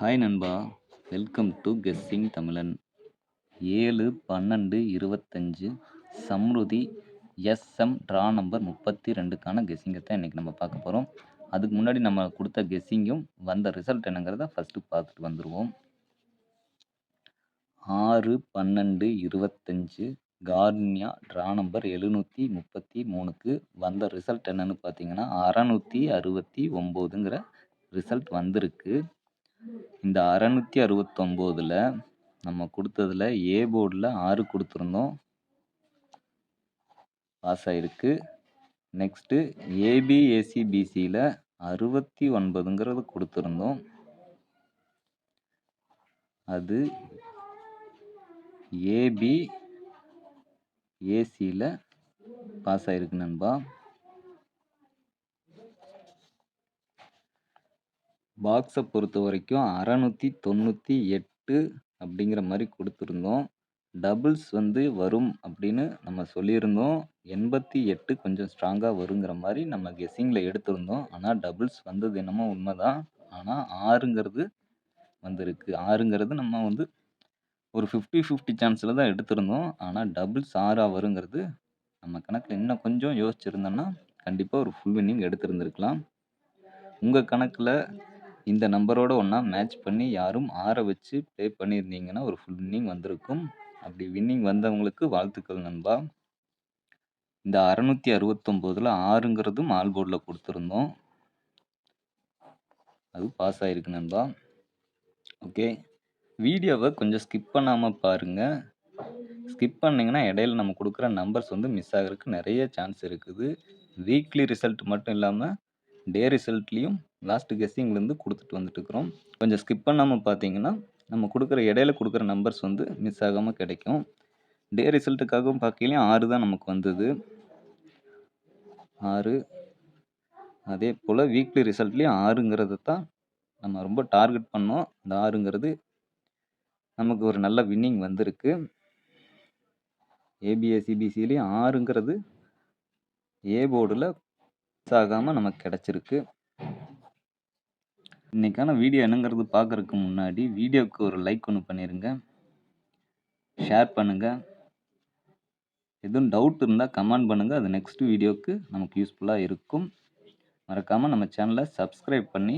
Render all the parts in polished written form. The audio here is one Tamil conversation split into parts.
ஹாய் நண்பா, வெல்கம் டு கெஸ்ஸிங் தமிழன். 7/12/25 சம்ருதி எஸ்எம் ட்ரா நம்பர் 32க்கான கெஸ்ஸிங்கை தான் இன்றைக்கி நம்ம பார்க்க போகிறோம். அதுக்கு முன்னாடி நம்ம கொடுத்த கெஸ்ஸிங்கும் வந்த ரிசல்ட் என்னங்கிறத ஃபஸ்ட்டு பார்த்துட்டு வந்துடுவோம். 6/12/25 கார்னியா ட்ரா நம்பர் 733க்கு வந்த ரிசல்ட் என்னன்னு பார்த்தீங்கன்னா 669ங்கிற ரிசல்ட் வந்திருக்கு. இந்த 669ல் நம்ம கொடுத்ததில் ஏ போர்டில் 6 கொடுத்துருந்தோம், பாஸ் ஆகிருக்கு. நெக்ஸ்ட்டு ஏபிஏசிபிசியில் 69ங்கிறது கொடுத்துருந்தோம், அது ஏபிஏசியில் பாஸ் ஆகிருக்கு நண்பா. பாக்ஸை பொறுத்த வரைக்கும் 698 அப்படிங்கிற மாதிரி கொடுத்துருந்தோம். டபுள்ஸ் வரும் அப்படின்னு நம்ம சொல்லியிருந்தோம். 88 கொஞ்சம் ஸ்ட்ராங்காக வருங்கிற மாதிரி நம்ம கெஸ்ஸிங்கில் எடுத்திருந்தோம். ஆனால் டபுள்ஸ் வந்தது என்னமோ உண்மைதான். ஆனால் 6ங்கிறது வந்திருக்கு. 6ங்கிறது நம்ம ஒரு 50-50 சான்ஸில் தான் எடுத்திருந்தோம். ஆனால் டபுள்ஸ் 6ஆக வருங்கிறது நம்ம கணக்கில் இன்னும் கொஞ்சம் யோசிச்சுருந்தோன்னா கண்டிப்பாக ஒரு ஃபுல் வின்னிங் எடுத்திருந்துருக்கலாம். உங்கள் கணக்கில் இந்த நம்பரோட ஒன்றா மேட்ச் பண்ணி யாரும் 6 வச்சு ப்ளே பண்ணியிருந்தீங்கன்னா ஒரு ஃபுல் வின்னிங் வந்திருக்கும். அப்படி வின்னிங் வந்தவங்களுக்கு வாழ்த்துக்கள் நண்பா. இந்த 669ல் 6ங்கிறதும் ஆல் போர்டில் கொடுத்துருந்தோம், அது பாஸ் ஆகிருக்கு நண்பா. ஓகே, வீடியோவை கொஞ்சம் ஸ்கிப் பண்ணாமல் பாருங்கள். ஸ்கிப் பண்ணிங்கன்னா இடையில நம்ம கொடுக்குற நம்பர்ஸ் மிஸ் ஆகிறதுக்கு நிறைய சான்ஸ் இருக்குது. வீக்லி ரிசல்ட் மட்டும் இல்லாமல் டே ரிசல்ட்லேயும் லாஸ்ட் கெஸ்ஸிங்லேருந்து கொடுத்துட்டு வந்துட்டுருக்குறோம். கொஞ்சம் ஸ்கிப் பண்ணாமல் பார்த்தீங்கன்னா நம்ம கொடுக்குற இடையில கொடுக்குற நம்பர்ஸ் மிஸ் ஆகாமல் கிடைக்கும். டே ரிசல்ட்டுக்காகவும் பார்க்கலையும் 6 தான் நமக்கு வந்தது, 6. அதே போல் வீக்லி ரிசல்ட்லேயும் 6ங்கிறத தான் நம்ம ரொம்ப டார்கெட் பண்ணோம். இந்த 6ங்கிறது நமக்கு ஒரு நல்ல வின்னிங் வந்திருக்கு. ஏபிஎஸ்சிபிசிலையும் 6ங்கிறது ஏ போர்டில் மிஸ் ஆகாமல் நமக்கு கிடச்சிருக்கு. இன்றைக்கான வீடியோ என்னங்கிறது பார்க்குறதுக்கு முன்னாடி வீடியோவுக்கு ஒரு லைக் ஒன்று பண்ணிடுங்க, ஷேர் பண்ணுங்கள். எதுவும் டவுட் இருந்தால் கமெண்ட் பண்ணுங்கள், அது நெக்ஸ்ட் வீடியோவுக்கு நமக்கு யூஸ்ஃபுல்லாக இருக்கும். மறக்காமல் நம்ம சேனலை சப்ஸ்கிரைப் பண்ணி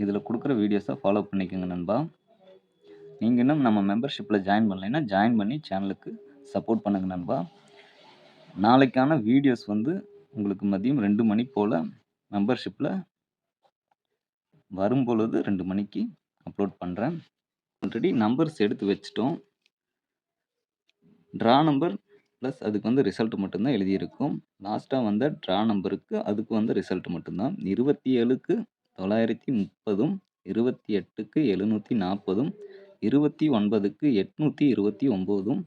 இதில் கொடுக்குற வீடியோஸை ஃபாலோ பண்ணிக்கோங்க நண்பா. நீங்கள் இன்னும் நம்ம மெம்பர்ஷிப்பில் ஜாயின் பண்ணலைன்னா ஜாயின் பண்ணி சேனலுக்கு சப்போர்ட் பண்ணுங்கள் நண்பா. நாளைக்கான வீடியோஸ் உங்களுக்கு மதியம் 2 மணி போல் மெம்பர்ஷிப்பில் வரும் பொழுது 2 மணிக்கு அப்லோட் பண்ணுறேன். ஆல்ரெடி நம்பர்ஸ் எடுத்து வச்சிட்டோம். ட்ரா நம்பர் ப்ளஸ் அதுக்கு ரிசல்ட் மட்டும்தான் எழுதியிருக்கும். லாஸ்ட்டாக வந்த ட்ரா நம்பருக்கு அதுக்கு ரிசல்ட் மட்டும்தான். 27க்கு 930, 28க்கு 740, 29க்கு 829,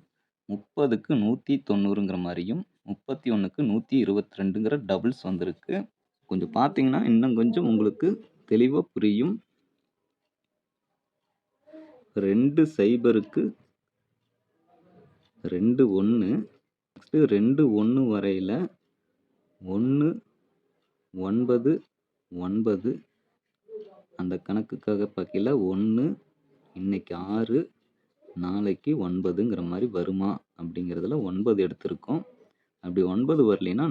30க்கு 190ங்கிற மாதிரியும் 31க்கு 122ங்கிற டபுள்ஸ் வந்திருக்கு. கொஞ்சம் பார்த்தீங்கன்னா இன்னும் கொஞ்சம் உங்களுக்கு தெளிவாக புரியும். 20க்கு 21, நெக்ஸ்ட்டு 21 வரையில் 199 அந்த கணக்குக்காக பார்க்கல. 1 இன்னைக்கு 6 நாளைக்கு 9ங்கிற மாதிரி வருமா அப்படிங்கிறதுல 9 எடுத்திருக்கோம். அப்படி 9 வரலைன்னா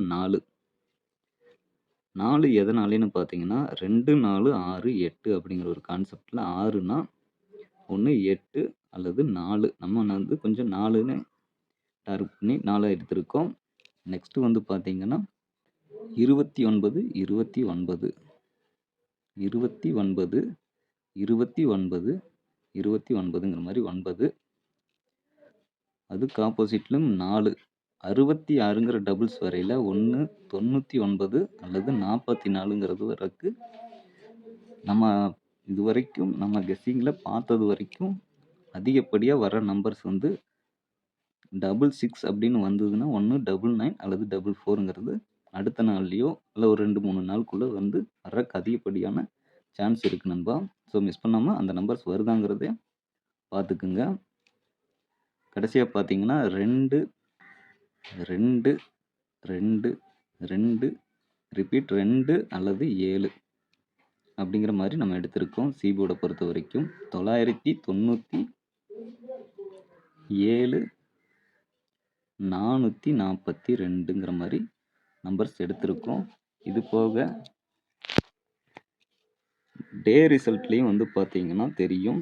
4 எதனாலேன்னு பார்த்தீங்கன்னா 2, 4, 6, 8 அப்படிங்கிற ஒரு கான்செப்டில் 6னா 1, 8 அல்லது 4. நம்ம கொஞ்சம் 4ன்னு டார்கெட் பண்ணி 4 எடுத்திருக்கோம். நெக்ஸ்ட்டு பார்த்தீங்கன்னா 29, 29, 29, 29, 29ங்கிற மாதிரி 9. அதுக்கு ஆப்போசிட்லும் 4, 66ங்கிற டபுள்ஸ் வரையில் 1, 99 அல்லது 44ங்கிறது வரைக்கு நம்ம இது வரைக்கும் நம்ம கெஸ்ஸிங்கில் பார்த்தது வரைக்கும் அதிகப்படியாக வர நம்பர்ஸ் 66 அப்படின்னு வந்ததுன்னா 1 99 அல்லது 44ங்கிறது அடுத்த நாள்லேயோ இல்லை ஒரு 2-3 நாளுக்குள்ளே வர்றதுக்கு அதிகப்படியான சான்ஸ் இருக்குது நண்பா. ஸோ மிஸ் பண்ணாமல் அந்த நம்பர்ஸ் வருதாங்கிறதே பார்த்துக்குங்க. கடைசியாக பார்த்தீங்கன்னா 2, 2, 2, 2 ரிப்பீட் 2 அல்லது 7 அப்படிங்கிற மாதிரி நம்ம எடுத்திருக்கோம். சி போர்டை பொறுத்த வரைக்கும் 997 442ங்கிற மாதிரி நம்பர்ஸ் எடுத்திருக்கோம். இது போக டே ரிசல்ட்லேயும் வந்து பார்த்தீங்கன்னா தெரியும்,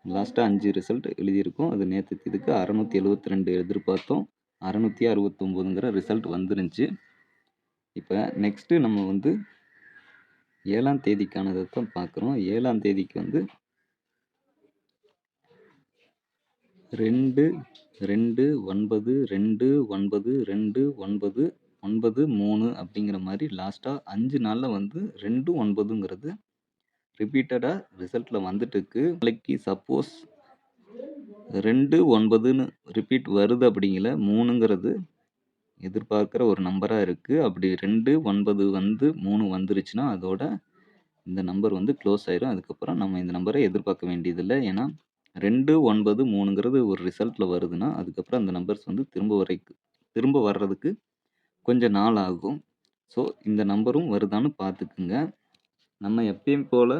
லாஸ்ட்டாக 5 ரிசல்ட் எழுதியிருக்கோம். அது நேற்று இதுக்கு 672 எதிர்பார்த்தோம், 669ங்கிற ரிசல்ட் வந்துருந்துச்சு. இப்போ நெக்ஸ்ட்டு நம்ம வந்து 7ஆம் தேதிக்கானதை தான் பார்க்குறோம். 7ஆம் தேதிக்கு வந்து 2 2 9 2 9 2 9 9 3 அப்படிங்கிற மாதிரி லாஸ்ட்டாக 5 நாளில் வந்து 2 9ங்கிறது ரிப்பீட்டடாக ரிசல்ட்டில் வந்துட்டு இருக்கு. நாளைக்கு சப்போஸ் 2 9ன்னு ரிப்பீட் வருது அப்படிங்கிற 3ங்கிறது எதிர்பார்க்குற ஒரு நம்பராக இருக்குது. அப்படி 2 9 வந்து 3 வந்துருச்சுன்னா அதோட இந்த நம்பர் வந்து க்ளோஸ் ஆயிரும். அதுக்கப்புறம் நம்ம இந்த நம்பரை எதிர்பார்க்க வேண்டியதில்லை. ஏன்னா 2 9 3ங்கிறது ஒரு ரிசல்ட்டில் வருதுன்னா அதுக்கப்புறம் அந்த நம்பர்ஸ் வந்து திரும்ப வர்றதுக்கு கொஞ்சம் நாள் ஆகும். ஸோ இந்த நம்பரும் வருதான்னு பார்த்துக்குங்க. நம்ம எப்பயும் போல்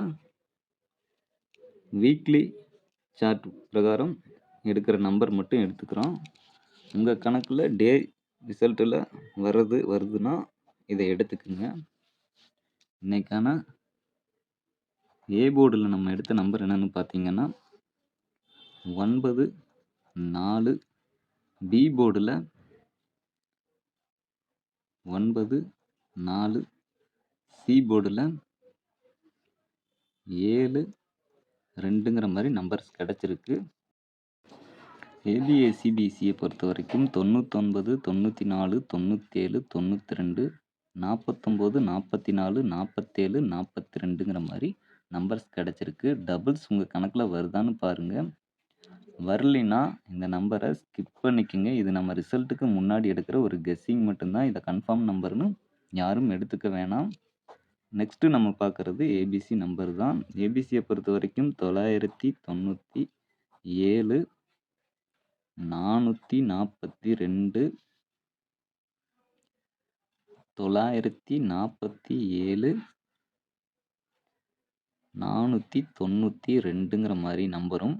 வீக்லி சார்ட் பிரகாரம் எடுக்கிற நம்பர் மட்டும் எடுத்துக்கிறோம். உங்கள் கணக்கில் டே ரிசல்ட்டில் வருதுன்னா இதை எடுத்துக்குங்க. இன்னைக்கான ஏ போர்டில் நம்ம எடுத்த நம்பர் என்னென்னு பார்த்தீங்கன்னா 9 4, பி போர்டில் 9 4, சி போர்டில் 7 2ங்கிற மாதிரி நம்பர்ஸ் கிடச்சிருக்கு. ஏபிஎஸ்சிபிசியை பொறுத்த வரைக்கும் 99 94 97 92 49 44 47 42ங்கிற மாதிரி நம்பர்ஸ் கிடச்சிருக்கு. டபுள்ஸ் உங்கள் கணக்கில் வருதான்னு பாருங்கள். வரலைன்னா இந்த நம்பரை ஸ்கிப் பண்ணிக்கோங்க. இது நம்ம ரிசல்ட்டுக்கு முன்னாடி எடுக்கிற ஒரு கெஸ்ஸிங் மட்டும்தான். இதை கன்ஃபார்ம் நம்பர்னு யாரும் எடுத்துக்க வேணாம். நெக்ஸ்ட்டு நம்ம பார்க்குறது ஏபிசி நம்பர் தான். ஏபிசியை பொறுத்த வரைக்கும் 997 442 947 492ங்கிற மாதிரி நம்பரும்,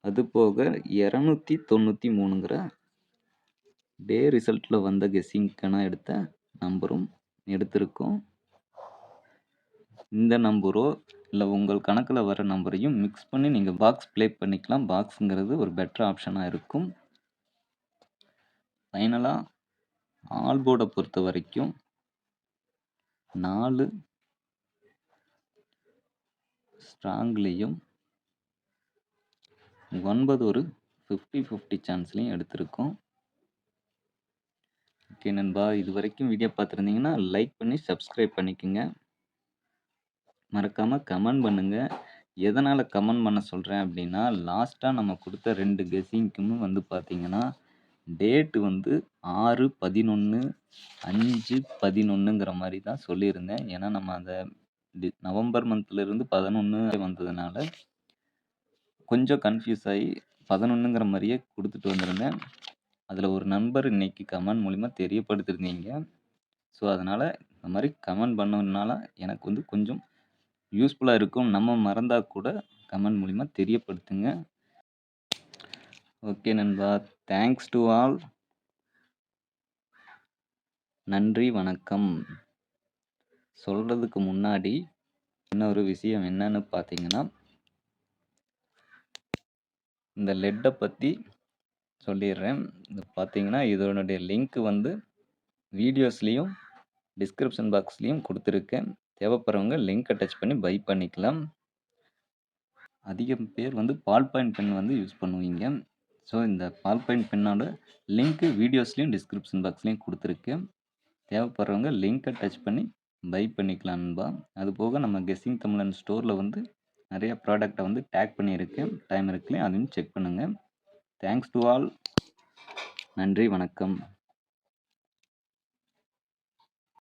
அது போக 293ங்கிற டே ரிசல்ட்டில் வந்த கெஸ்ஸிங்க்கான எடுத்த நம்பரும் எடுத்திருக்கோம். இந்த நம்பரோ இல்லை உங்கள் கணக்கில் வர நம்பரையும் மிக்ஸ் பண்ணி நீங்கள் பாக்ஸ் ப்ளே பண்ணிக்கலாம். பாக்ஸுங்கிறது ஒரு பெட்டர் ஆப்ஷனாக இருக்கும். ஃபைனலாக ஆல் போர்டை பொறுத்த வரைக்கும் 4 ஸ்ட்ராங்லேயும் 9 ஒரு 50-50 சான்ஸ்லையும் எடுத்திருக்கோம். ஓகே நண்பா, இது வரைக்கும் வீடியோ பார்த்துருந்தீங்கன்னா லைக் பண்ணி சப்ஸ்கிரைப் பண்ணிக்கோங்க. மறக்காமல் கமெண்ட் பண்ணுங்கள். எதனால் கமெண்ட் பண்ண சொல்கிறேன் அப்படின்னா, லாஸ்ட்டாக நம்ம கொடுத்த 2 கெஸ்ஸிங்க்குமே வந்து பார்த்தீங்கன்னா டேட்டு வந்து 6/11/5/11ங்கிற மாதிரி தான் சொல்லியிருந்தேன். ஏன்னா நம்ம அந்த நவம்பர் மந்த்லேருந்து 11 வந்ததுனால கொஞ்சம் கன்ஃபியூஸ் ஆகி 11ங்கிற மாதிரியே கொடுத்துட்டு வந்திருந்தேன். அதில் ஒரு நண்பர் இன்னைக்கு கமெண்ட் மூலிமா தெரியப்படுத்திருந்தீங்க. ஸோ அதனால் இந்த மாதிரி கமெண்ட் பண்ணதுனால எனக்கு வந்து கொஞ்சம் யூஸ்ஃபுல்லாக இருக்கும். நம்ம மறந்தால் கூட கமெண்ட் மூலிமா தெரியப்படுத்துங்க. ஓகே நண்பா, தேங்க்ஸ் டு ஆல். நன்றி, வணக்கம். சொல்கிறதுக்கு முன்னாடி இன்னொரு விஷயம் என்னன்னு பார்த்தீங்கன்னா, இந்த லெட்டை பற்றி சொல்லிடுறேன். இது பார்த்தீங்கன்னா இதனுடைய லிங்க் வந்து வீடியோஸ்லேயும் டிஸ்கிரிப்ஷன் பாக்ஸ்லேயும் கொடுத்துருக்கேன். தேவைப்படுறவங்க லிங்க்கை டச் பண்ணி பை பண்ணிக்கலாம். அதிகம் பேர் வந்து பால் பாயிண்ட் பென் வந்து யூஸ் பண்ணுவீங்க. ஸோ இந்த பால் பாயிண்ட் பென்னோட லிங்க்கு வீடியோஸ்லேயும் டிஸ்கிரிப்ஷன் பாக்ஸ்லேயும் கொடுத்துருக்கேன். தேவைப்படுறவங்க லிங்க்கை டச் பண்ணி பை பண்ணிக்கலாம் நண்பா. அதுபோக நம்ம கெஸ்ஸிங் தமிழன் ஸ்டோரில் வந்து நிறைய ப்ராடக்டை வந்து டேக் பண்ணியிருக்கேன். டைம் இருக்குல்லையும் அதையும் செக் பண்ணுங்கள். Thanks to all. நன்றி, வணக்கம்.